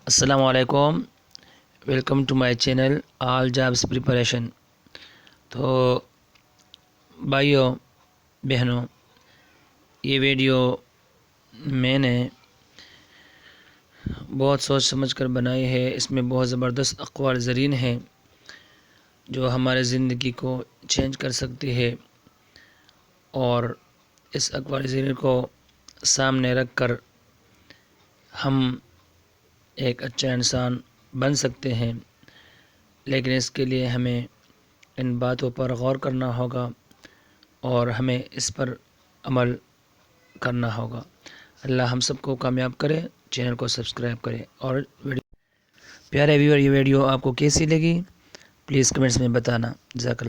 السلام علیکم، welcome to my channel all jobs preparation. تو بھائیوں بہنوں، یہ ویڈیو میں نے بہت سوچ سمجھ کر بنائی ہے۔ اس میں بہت زبردست اقوال زرین ہیں جو ہمارے زندگی کو چینج کر سکتی ہے، اور اس اقوال زرین کو سامنے رکھ کر ہم ایک اچھا انسان بن سکتے ہیں، لیکن اس کے لیے ہمیں ان باتوں پر غور کرنا ہوگا اور ہمیں اس پر عمل کرنا ہوگا۔ اللہ ہم سب کو کامیاب کرے۔ چینل کو سبسکرائب کرے اور پیارے ویور، یہ ویڈیو آپ کو کیسی لگی پلیز کمنٹس میں بتانا۔ جزاک اللہ۔